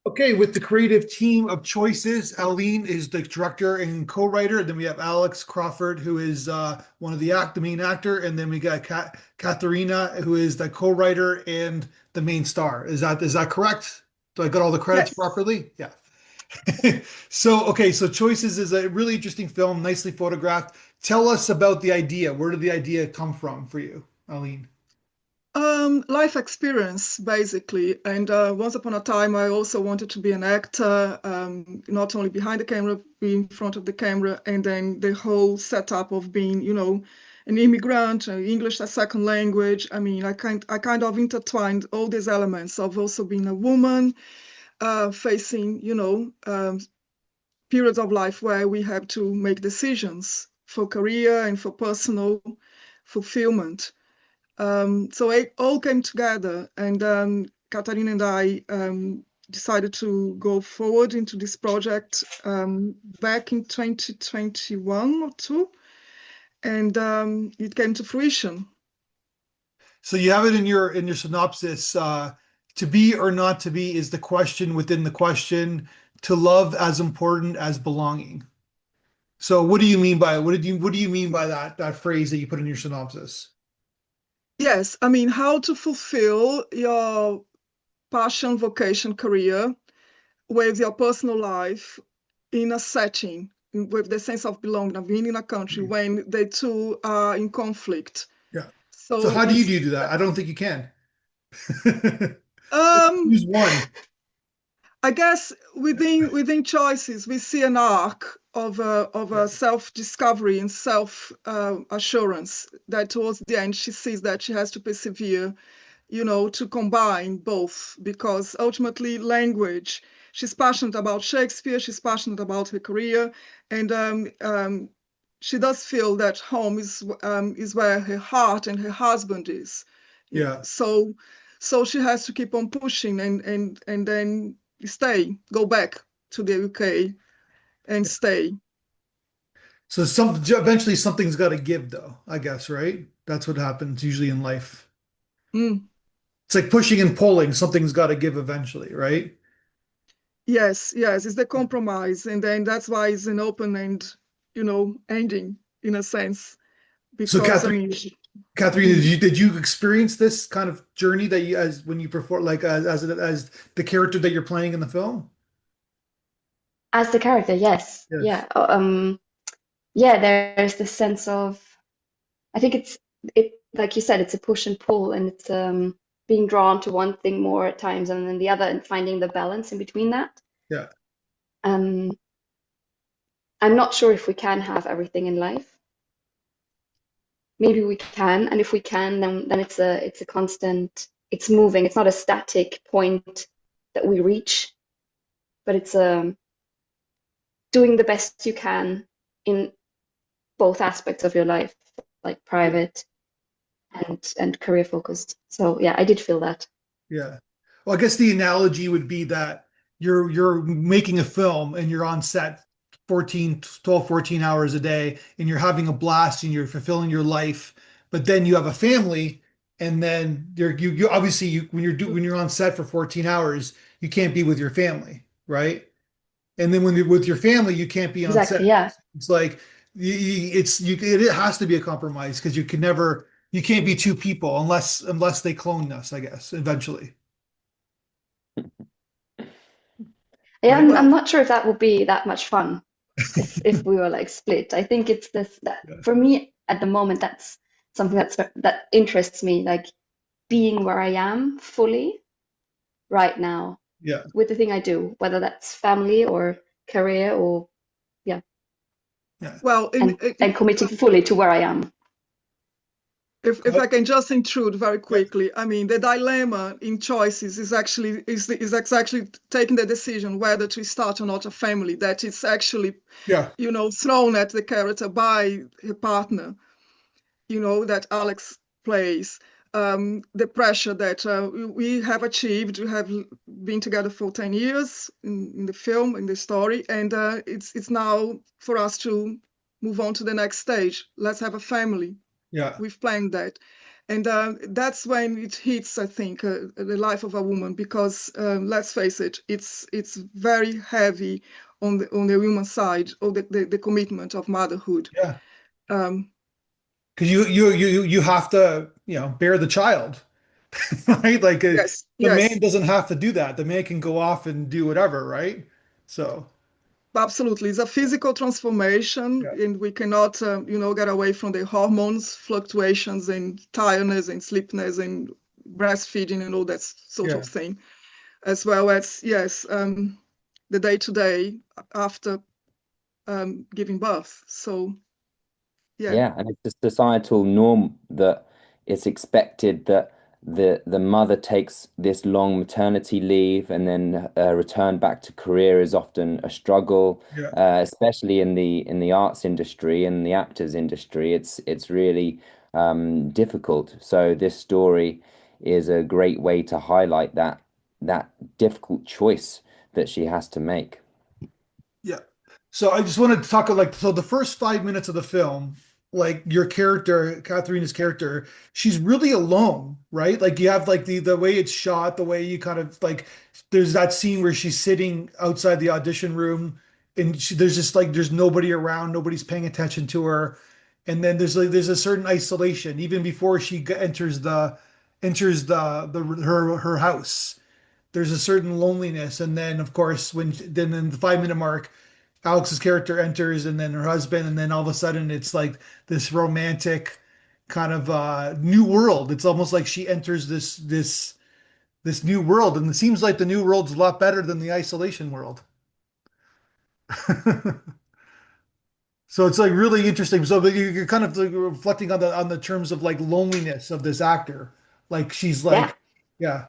Okay, with the creative team of choices, Aline is the director and co-writer. Then we have Alex Crockford, who is one of the main actor, and then we got Katharina, who is the co-writer and the main star. Is that correct? Do I got all the credits Yes. properly? Yeah. So Choices is a really interesting film, nicely photographed. Tell us about the idea. Where did the idea come from for you, Aline? Life experience, basically. And once upon a time, I also wanted to be an actor, not only behind the camera, be in front of the camera, and then the whole setup of being, an immigrant, English as second language. I mean, I kind of intertwined all these elements of also being a woman, facing, periods of life where we have to make decisions for career and for personal fulfillment. So it all came together, and Katarina and I decided to go forward into this project back in 2021 or two, and it came to fruition. So you have it in your synopsis. To be or not to be is the question within the question. To love as important as belonging. So what do you mean by what do you mean by that phrase that you put in your synopsis? Yes, I mean, how to fulfill your passion, vocation, career with your personal life in a setting with the sense of belonging, of being in a country when the two are in conflict. Yeah. So So how do you it's do that? I don't think you can. um Use one. I guess within choices, we see an arc of Yeah. a self-discovery and self assurance that towards the end she sees that she has to persevere, to combine both because ultimately language. She's passionate about Shakespeare. She's passionate about her career, and she does feel that home is where her heart and her husband is. Yeah. So she has to keep on pushing and then go back to the UK and stay. So eventually something's got to give though, I guess, right? That's what happens usually in life. Mm, It's like pushing and pulling. Something's got to give eventually, right? yes, yes, it's the compromise, and then that's why it's an open end, ending in a sense, So because I Catherine, mean, Katharina, did mm, you experience this kind of journey that you as when you perform like as the character that you're playing in the film? As the character, yes. Yes. Yeah. Yeah, there's this sense of I think it like you said, it's a push and pull and it's being drawn to one thing more at times and then the other and finding the balance in between that. Yeah. Um, I'm not sure if we can have everything in life. Maybe we can, and if we can, then it's a constant, it's moving. It's not a static point that we reach, but it's doing the best you can in both aspects of your life, like private and career focused. So yeah, I did feel that. Yeah. Well, I guess the analogy would be that you're making a film and you're on set 14, 12, 14 hours a day and you're having a blast and you're fulfilling your life, but then you have a family and then you obviously when you're on set for 14 hours, you can't be with your family, right? And then when you're with your family, you can't be on set. Exactly, yeah. It's like it has to be a compromise because you can't be two people unless they clone us, I guess, eventually. Yeah, Right? I'm well, not sure if that would be that much fun if we were like split. I think it's this that Yeah. for me at the moment that's something that interests me, like being where I am fully right now Yeah. with the thing I do, whether that's family or career or yeah, Yeah. well, and committing fully to where I am. if I can just intrude very Yeah. quickly, I mean, the dilemma in choices is actually taking the decision whether to start or not a family. That is actually, Yeah. thrown at the character by her partner, that Alex plays. The pressure that we have achieved, we have been together for 10 years in the film, in the story, and it's now for us to move on to the next stage. Let's have a family. Yeah. We've planned that. And that's when it hits, I think, the life of a woman, because let's face it, it's very heavy on the woman side, or the commitment of motherhood. Yeah. Um, Because you have to, bear the child, right? Like yes, the man yes, doesn't have to do that. The man can go off and do whatever, right? So absolutely. It's a physical transformation, yeah, and we cannot, get away from the hormones fluctuations and tiredness and sleepiness and breastfeeding and all that sort of yeah, thing, as well as, yes, the day-to-day after giving birth. So, yeah, Yeah, and it's a societal norm that it's expected that the mother takes this long maternity leave and then return back to career is often a struggle, yeah, especially in the arts industry and the actors industry. It's really difficult. So this story is a great way to highlight that difficult choice that she has to make. yeah. So I just wanted to talk like so the first 5 minutes of the film, like your character, Katharina's character, she's really alone, right? Like you have like the way it's shot, the way you kind of like there's that scene where she's sitting outside the audition room and there's just like there's nobody around, nobody's paying attention to her. And then there's a certain isolation even before she enters the her house. There's a certain loneliness, and then of course when then in the 5 minute mark Alex's character enters and then her husband, and then all of a sudden it's like this romantic kind of new world. It's almost like she enters this new world, and it seems like the new world's a lot better than the isolation world. So it's like really interesting. So you're kind of like reflecting on the terms of like loneliness of this actor. Like she's Yeah. like, yeah,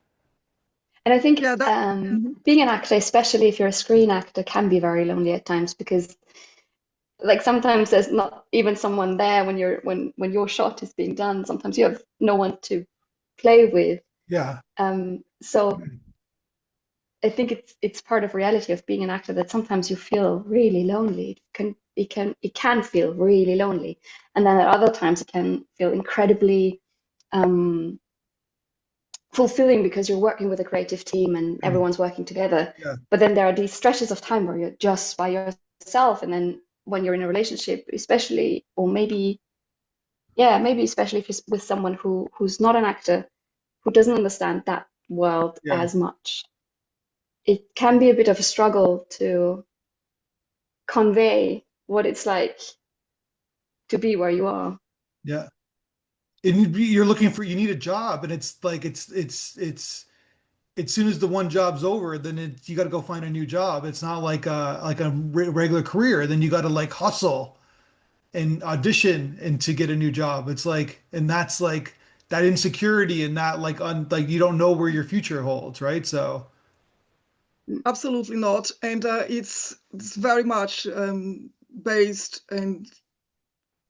And I think yeah, that. Mhm. being an actor, especially if you're a screen actor, can be very lonely at times because like sometimes there's not even someone there when when your shot is being done. Sometimes you have no one to play with. yeah, So I think it's part of reality of being an actor that sometimes you feel really lonely. It can feel really lonely, and then at other times it can feel incredibly um, fulfilling because you're working with a creative team and everyone's working together. yeah, But then there are these stretches of time where you're just by yourself, and then when you're in a relationship, especially, or maybe, yeah, maybe especially if you're with someone who's not an actor, who doesn't understand that world yeah, as much, it can be a bit of a struggle to convey what it's like to be where you are. yeah. And you're looking for you need a job, and it's like it's as soon as the one job's over, then you got to go find a new job. It's not like a regular career. Then you got to like hustle and audition and to get a new job. It's like, and that's like that insecurity and that like you don't know where your future holds, right? So Absolutely not. And it's very much based, and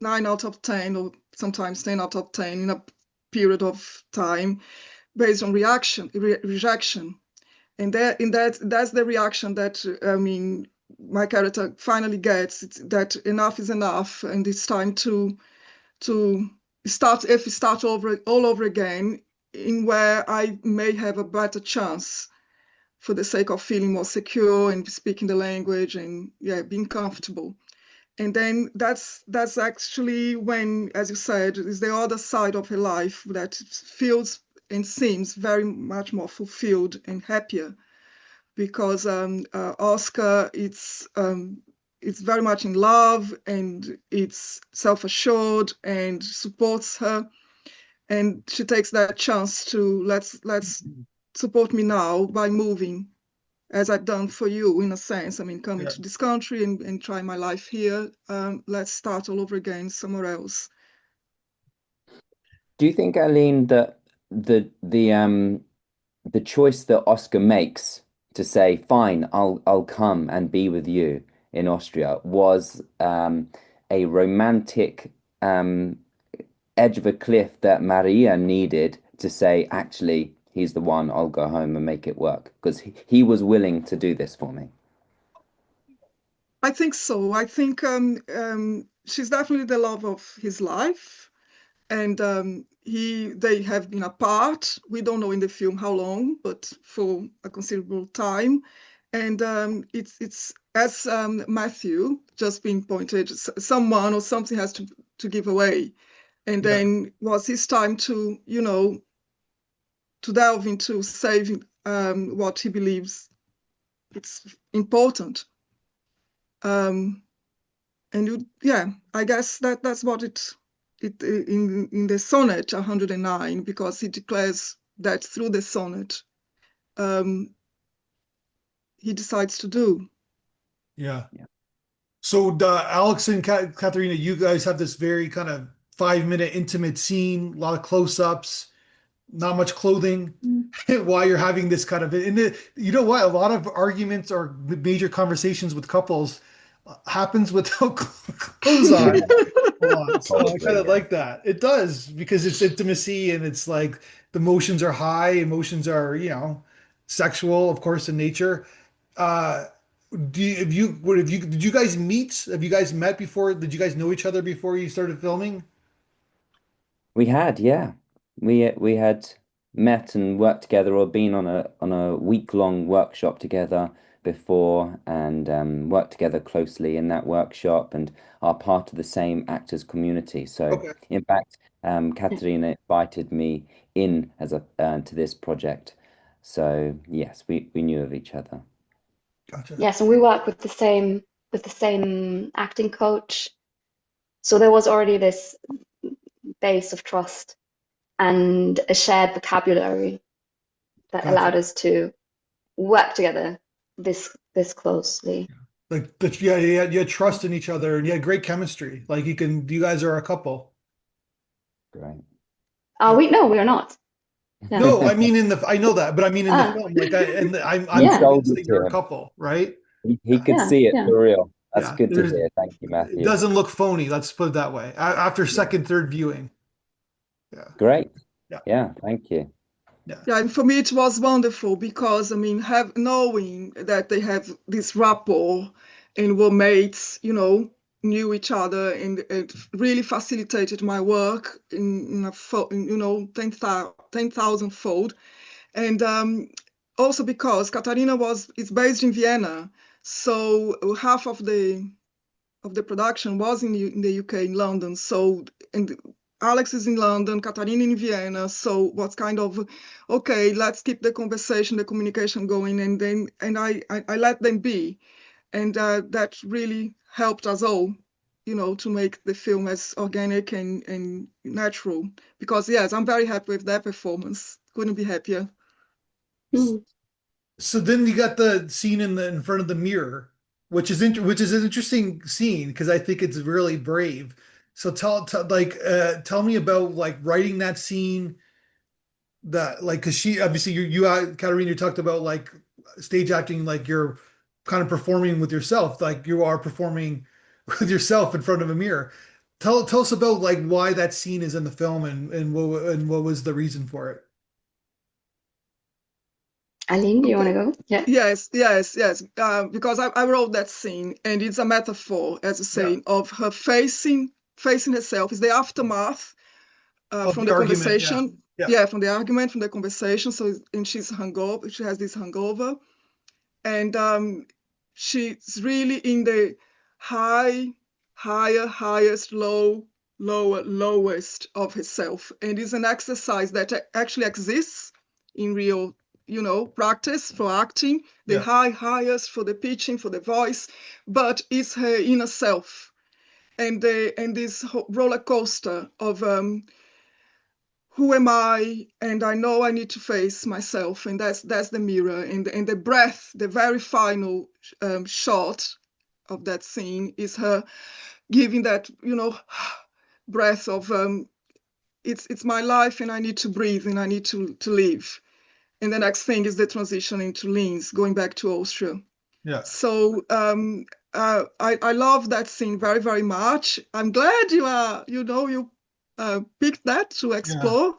9 out of 10, or sometimes 10 out of 10 in a period of time, based on rejection. And that's the reaction that I mean my character finally gets. It's that enough is enough, and it's time to start, if we start over all over again, in where I may have a better chance, for the sake of feeling more secure and speaking the language and, yeah, being comfortable. And then that's actually when, as you said, is the other side of her life that feels and seems very much more fulfilled and happier, because Oscar, it's very much in love, and it's self-assured and supports her, and she takes that chance to, let's support me now by moving, as I've done for you, in a sense. I mean, coming yeah, to this country and try my life here. Let's start all over again somewhere else. Do you think, Aline, that the choice that Oscar makes to say, "Fine, I'll come and be with you in Austria," was a romantic edge of a cliff that Maria needed to say, "Actually, he's the one. I'll go home and make it work," because he was willing to do this for me. I think so. I think she's definitely the love of his life. and they have been apart. We don't know in the film how long, but for a considerable time. And it's as Matthew just being pointed, someone or something has to give away. And Yeah. then was his time to, to delve into saving what he believes it's important. I guess that's what it in the sonnet 109, because he declares that through the sonnet he decides to do. Yeah. Yeah. So Alex and Katharina, you guys have this very kind of 5-minute intimate scene, a lot of close-ups, not much clothing, while you're having this kind of, you know what? A lot of arguments or major conversations with couples happens without clothes on. So I Probably, kind of yeah. like that. It does, because it's intimacy and it's like the emotions are high, emotions are, sexual, of course, in nature. Uh, did you guys meet? Have you guys met before? Did you guys know each other before you started filming? We had, yeah. We had met and worked together or been on a week-long workshop together before and worked together closely in that workshop and are part of the same actors community. So Okay, in fact, Katarina invited me in as a to this project. So yes, we knew of each other. gotcha. Yes, and we work with the same acting coach. So there was already this base of trust and a shared vocabulary that Gotcha. allowed us to work together this closely. Like, but yeah, you had trust in each other and you had great chemistry. Like you guys are a couple. Great. Yeah. We no, we are not. No. No, I mean I know that, but I mean in the Ah, film, I'm You yeah, convinced sold that it you're to a him. couple, right? He Yeah. could yeah, see it yeah. for real. That's Yeah. good to There's hear. Thank you, it Matthew. doesn't look phony. Let's put it that way. After Yeah. second, third viewing. Yeah. Great. Yeah. Yeah, thank you. Yeah. Yeah, and for me it was wonderful because I mean, knowing that they have this rapport and were mates, knew each other, and it really facilitated my work in 10,000 fold. And also because Katarina is based in Vienna, so half of the production was in the UK, in London. So, and Alex is in London, Katarina in Vienna. So what's kind of, okay, let's keep the conversation, the communication going, and I let them be. And that really helped us all, to make the film as organic and natural. Because yes, I'm very happy with that performance. Couldn't be happier. Mm. So then you got the scene in front of the mirror, which is an interesting scene because I think it's really brave. So tell me about like writing that scene, that like because she obviously Katarina, you talked about like stage acting, like you're kind of performing with yourself, like you are performing with yourself in front of a mirror. Tell us about like why that scene is in the film and what was the reason for it. Aline, do you want Okay. to go? Yeah. Yes, yes, yes. Because I wrote that scene, and it's a metaphor, as you Yeah. say, of her facing herself. It's the aftermath Of from the the argument, yeah. conversation. Yeah. Yeah, from the argument, from the conversation. So, and she's hungover. She has this hangover, and she's really in the high, highest, lowest of herself. And it's an exercise that actually exists in real, practice for acting, the Yeah. highest for the pitching, for the voice, but it's her inner self. And this roller coaster of who am I? And I know I need to face myself, and that's the mirror. And the breath, the very final shot of that scene is her giving that breath of it's my life, and I need to breathe, and I need to live. And the next thing is the transition into Linz, going back to Austria. Yeah. So I love that scene very, very much. I'm glad you picked that to Yeah. explore.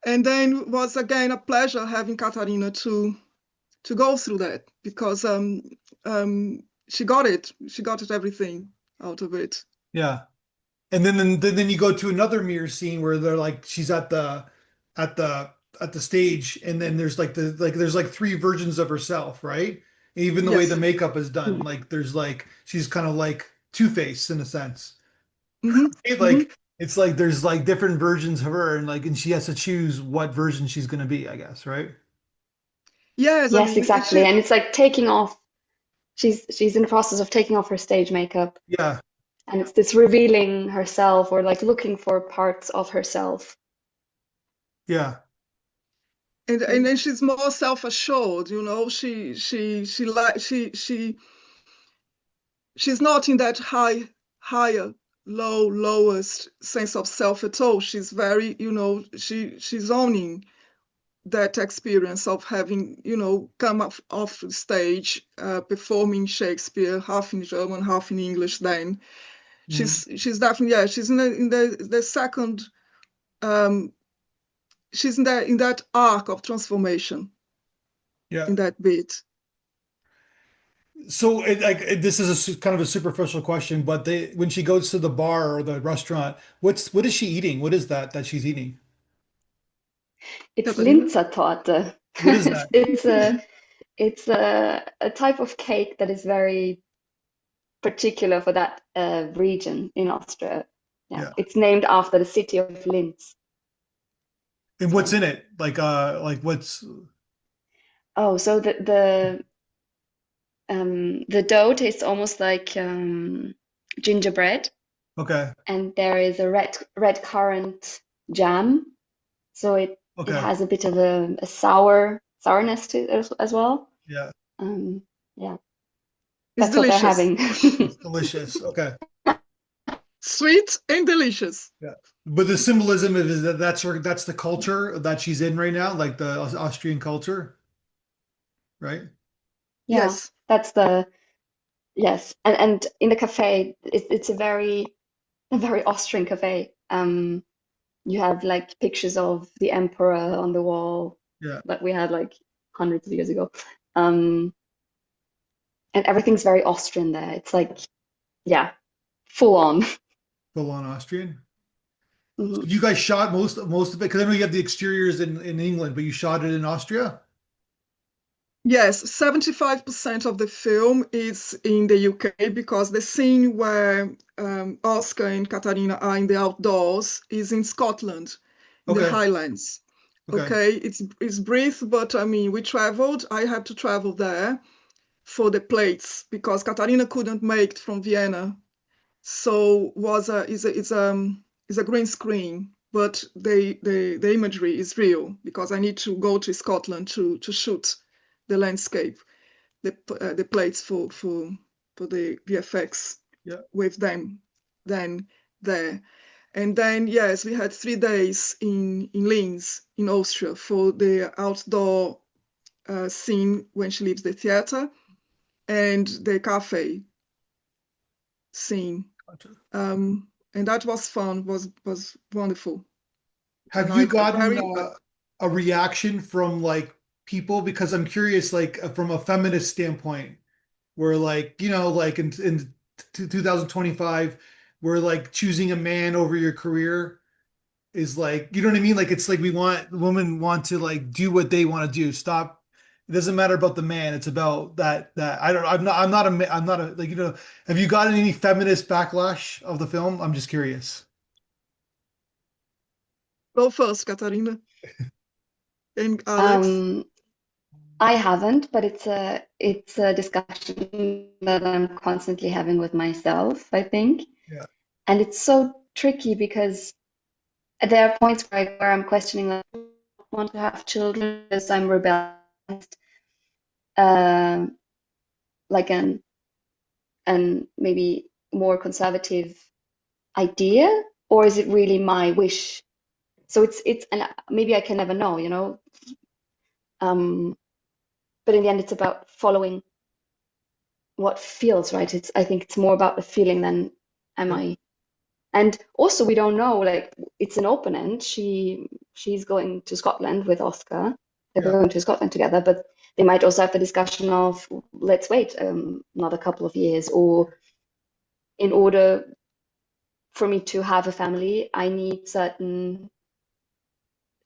And then it was again a pleasure having Katarina to go through that, because she got it. She got it, everything out of it. Yeah. And then you go to another mirror scene where they're like she's at the at the stage, and then there's there's like three versions of herself, right? Even the way the Yes. makeup is done, Mm. like there's like she's kind of like Two-Face in a sense. Hmm. Hmm. Like it's like there's like different versions of her, and she has to choose what version she's gonna be, I guess, right? Yes, I Yes, mean, exactly. And it's like taking off. She's in the process of taking off her stage makeup, Yeah, and it's this revealing herself or like looking for parts of herself. yeah, and then she's more self-assured, you know. She like she's not in that higher, lowest sense of self at all. She's very, you know, she's owning that experience of having, you know, come off the stage, performing Shakespeare, half in German, half in English. Then mhm, she's definitely, yeah, she's in the second, um, she's in that arc of transformation yeah. in that bit. So this is kind of a superficial question, but when she goes to the bar or the restaurant, what is she eating? What is that she's eating? It's Katarina? Linzertorte. What is that? It's a type of cake that is very particular for that region in Austria. Yeah, Yeah. it's named after the city of Linz. And what's So, in it? Like what's so the dough tastes almost like gingerbread, okay. and there is a red currant jam, so it Okay. has a bit of a sourness to it as well. Yeah. Um, yeah, It's that's what they're delicious, having. It's delicious. Okay. sweet and delicious. Yeah. But the symbolism is that that's the culture that she's in right now, like the Austrian culture, right? Yeah, Yes. that's the yes, and in the cafe, it's a very Austrian cafe. You have like pictures of the emperor on the wall Yeah. that we had like hundreds of years ago. Um, and everything's very Austrian there. It's like, yeah, full on. Full on Austrian. So Mhm. you guys shot most of it because I know you have the exteriors in England, but you shot it in Austria? Yes, 75% of the film is in the UK because the scene where Oscar and Katarina are in the outdoors is in Scotland, in the Okay. Highlands. Okay. Okay, it's brief, but I mean, we traveled. I had to travel there for the plates because Katarina couldn't make it from Vienna, so was a is a green screen, but the imagery is real because I need to go to Scotland to shoot the landscape, the plates for the VFX Yeah. with them then there. And then yes, we had 3 days in Linz in Austria for the outdoor scene when she leaves the theater and the cafe scene. Gotcha. And that was fun, was wonderful. And Have you gotten very a reaction from like people? Because I'm curious, like from a feminist standpoint, where like, like in 2025, where like choosing a man over your career is like, you know what I mean? Like it's like women want to like do what they want to do. Stop. It doesn't matter about the man. It's about that I don't I'm not a like, have you gotten any feminist backlash of the film? I'm just curious. go first, Katarina and Alex. Um, I haven't, but it's a discussion that I'm constantly having with myself, I think. Yeah. And it's so tricky because there are points where I'm questioning, like, I don't want to have children because I'm rebellious, um, like an maybe more conservative idea, or is it really my wish? So it's and maybe I can never know, you know. Um, but in the end, it's about following what feels right. I think it's more about the feeling than am Yeah. I. And also, we don't know. Like it's an open end. She's going to Scotland with Oscar. They're Yeah. going to Scotland together, but they might also have the discussion of let's wait another couple of years, or in order for me to have a family, I need certain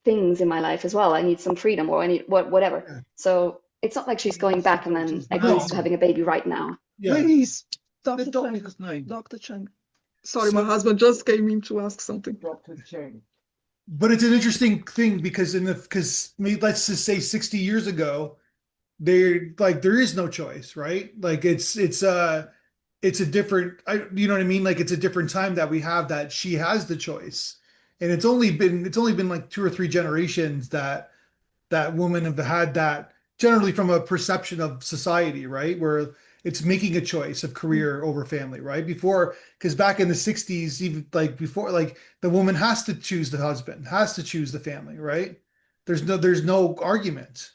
things in my life as well. I need some freedom, or I need whatever. Yeah. So it's not like she's going back and then agrees to No. having a baby right now. Yeah. Please, The Dr. doctor's Chang. name. Dr. Chang. Sorry, my So, husband just came in to ask something. Dr. Cheng. but it's an interesting thing because let's just say 60 years ago, there is no choice, right? Like it's a different you know what I mean? Like it's a different time that we have that she has the choice. And it's only been like two or three generations that women have had that generally from a perception of society, right? Where it's making a choice of career over family, right? Before, because back in the 60s, even like before, like the woman has to choose the husband, has to choose the family, right? There's no argument.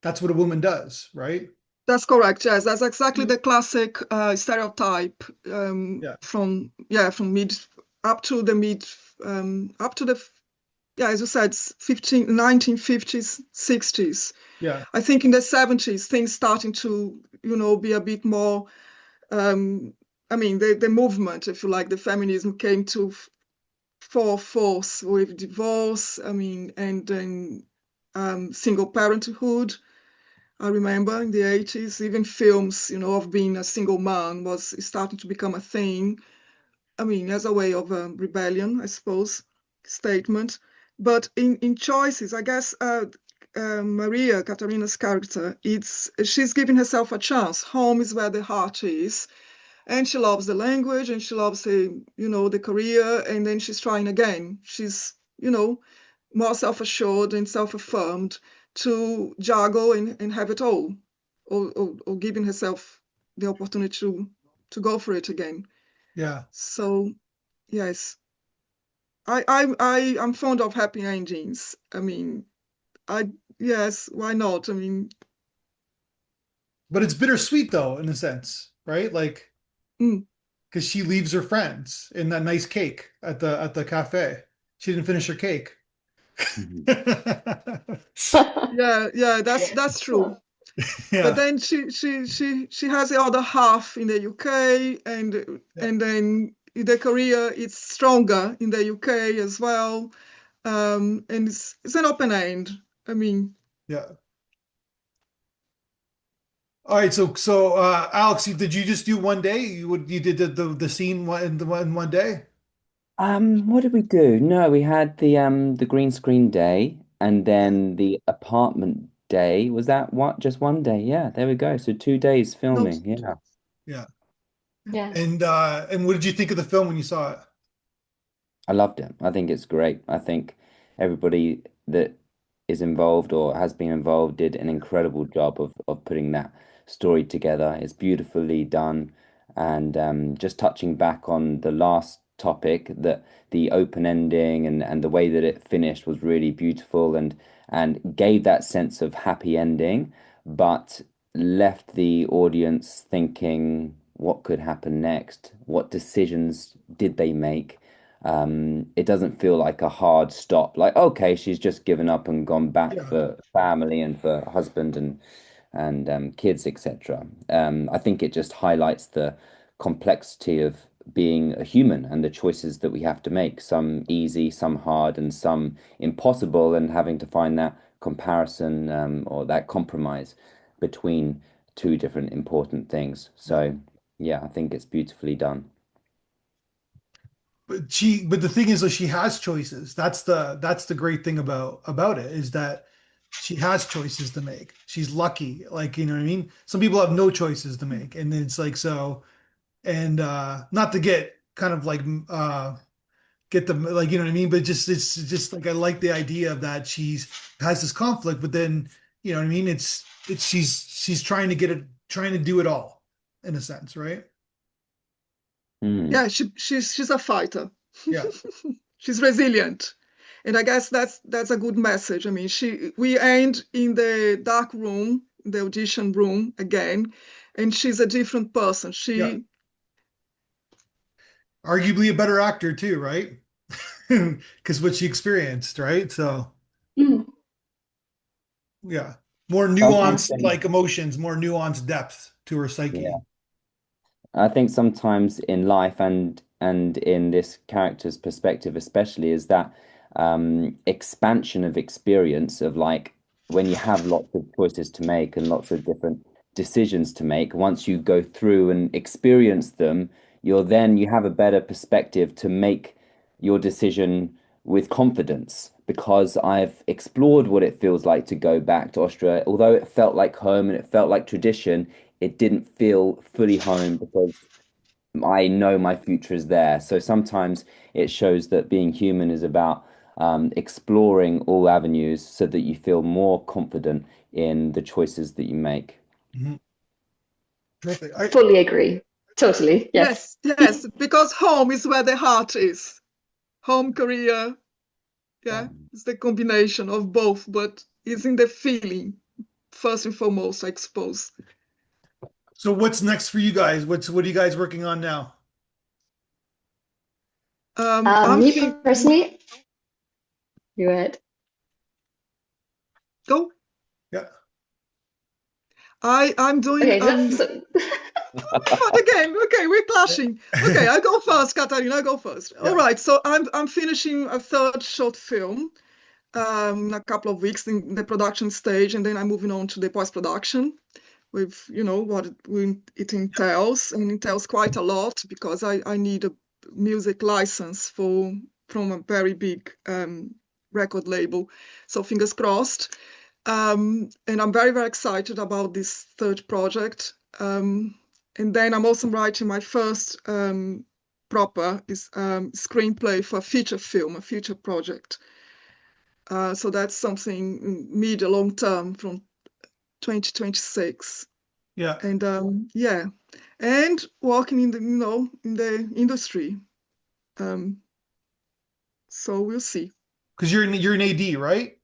That's what a woman does, right? That's correct. Yes, that's exactly the classic stereotype Yeah, from mid up to the mid up to the as you said 1950s 60s. yeah, I think in the 70s things starting to be a bit more. I mean the movement, if you like, the feminism came to for force with divorce. I mean, and then single parenthood. I remember in the 80s, even films, of being a single man was starting to become a thing. I mean, as a way of rebellion, I suppose, statement. But in choices, I guess Maria, Katarina's character, she's giving herself a chance. Home is where the heart is. And she loves the language and she loves the career. And then she's trying again. She's, more self-assured and self-affirmed to juggle and have it all, or giving herself the opportunity to go for it again. yeah. So yes, I'm fond of happy endings. I mean, I yes, why not? I mean, But it's bittersweet though, in a sense, right? Like, mm, because she leaves her friends in that nice cake at the cafe. She didn't finish her cake. Mhm. yeah, that's true. But Yeah, then she has the other half in the UK, and yeah, and then the career is stronger in the UK as well. And it's an open end. I mean, yeah. All right, so Alex, did you just do one day? You did the scene in one day? What did we do? No, we had the green screen day and Yeah, then the apartment day. Was that what just one day? Yeah, there we go. So 2 days no, filming. Yeah. yeah. Yeah. And what did you think of the film when you saw it? I loved it. I think it's great. I think everybody that is involved or has been involved did an incredible job of putting that story together. It's beautifully done. And just touching back on the last topic, that the open ending and the way that it finished was really beautiful and gave that sense of happy ending, but left the audience thinking, what could happen next? What decisions did they make? It doesn't feel like a hard stop, like, okay, she's just given up and gone back Yeah, for family and for husband and kids, etc. I think it just highlights the complexity of being a human and the choices that we have to make, some easy, some hard, and some impossible, and having to find that comparison or that compromise between two different important things. yeah. So, yeah, I think it's beautifully done. But the thing is, though, she has choices. That's the great thing about it is that she has choices to make. She's lucky, like you know what I mean. Some people have no choices to make, and it's like so. And not to get kind of like get them like you know what I mean, but just it's just like I like the idea of that she's has this conflict, but then you know what I mean. It's she's trying to get it, trying to do it all in a sense, right? Mm, yeah, she's a fighter. Yeah, She's resilient. And I guess that's a good message. I mean, we end in the dark room, the audition room again, and she's a different person. yeah. She Arguably a better actor too, right? Because what she experienced, right? So Mm. yeah, more I do nuanced think, like emotions, more nuanced depth to her yeah. psyche. I think sometimes in life and in this character's perspective especially is that expansion of experience of like when you have lots of choices to make and lots of different decisions to make, once you go through and experience them, you have a better perspective to make your decision with confidence because I've explored what it feels like to go back to Austria. Although it felt like home and it felt like tradition, it didn't feel fully home because I know my future is there. So sometimes it shows that being human is about exploring all avenues so that you feel more confident in the choices that you make. Mhm. Terrific. Fully agree. Totally. Yes. Yes, because home is where the heart is. Home, career, yeah, it's the combination of both, but it's in the feeling first and foremost, I suppose. So what's next for you guys? What are you guys working on now? I'm Me thinking, personally, you had. go. Yeah. I'm doing Okay, fun again. Okay, we're clashing. Okay, I go first, Katarina. I go first. Yeah. All right. So I'm finishing a third short film in a couple of weeks in the production stage, and then I'm moving on to the post-production with what it entails, and it entails quite a lot because I need a music license from a very big record label. So fingers crossed. And I'm very, very excited about this third project. And then I'm also writing my first proper screenplay for a feature film, a feature project. So that's something mid long term from 2026. Yeah. And yeah, and working in the in the industry. So we'll see. Because you're an AD, right?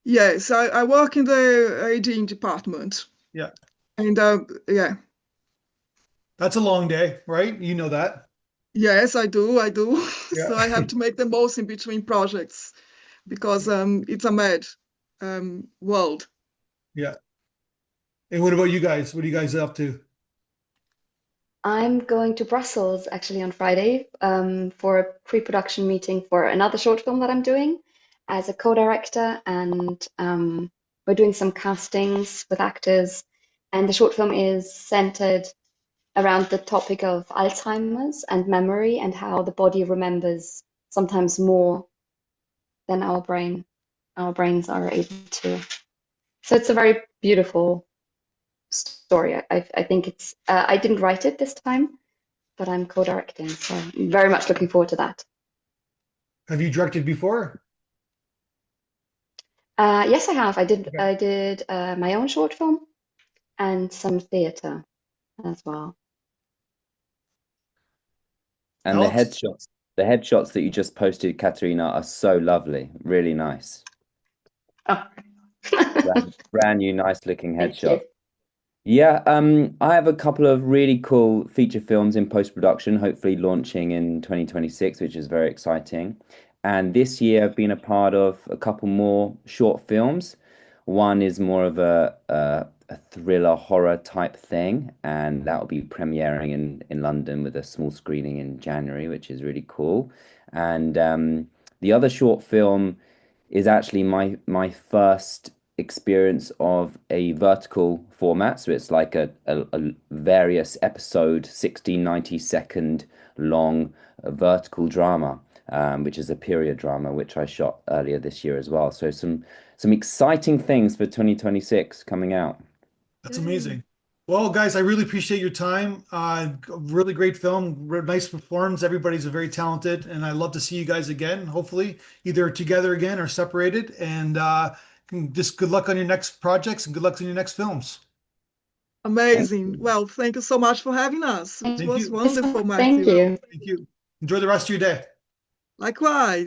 Yes, I work in the AD department. Yeah. And yeah. That's a long day, right? You know that. Yes, I do. Yeah. So I have to make the most in between projects because it's a mad world. Yeah. And what about you guys? What are you guys up to? I'm going to Brussels actually on Friday for a pre-production meeting for another short film that I'm doing as a co-director, and we're doing some castings with actors. And the short film is centered around the topic of Alzheimer's and memory and how the body remembers sometimes more than our brain. Our brains are able to. So it's a very beautiful story. I think it's. I didn't write it this time, but I'm co-directing, so I'm very much looking forward to that. Have you directed before? Yes, I have. Okay. I did my own short film and some theatre as well. And Alex? the headshots that you just posted, Katarina, are so lovely. Really nice. Oh, Brand new, nice looking thank headshot. you. Yeah, I have a couple of really cool feature films in post-production, hopefully launching in 2026, which is very exciting. And this year I've been a part of a couple more short films. One is more of a thriller horror type thing, and that will be premiering in London with a small screening in January, which is really cool. And the other short film is actually my first experience of a vertical format. So it's like a various episode, 60, 90-second long vertical drama, which is a period drama, which I shot earlier this year as well. So some exciting things for 2026 coming out. That's amazing. Well, guys, I really appreciate your time. Really great film, nice performance. Everybody's very talented, and I love to see you guys again. Hopefully, either together again or separated. And just good luck on your next projects and good luck on your next films. Thank Amazing. you. Well, thank you so much for having us. It Thank was you. wonderful, Thank Matthew. you. Thank you. Enjoy the rest of your day. Likewise.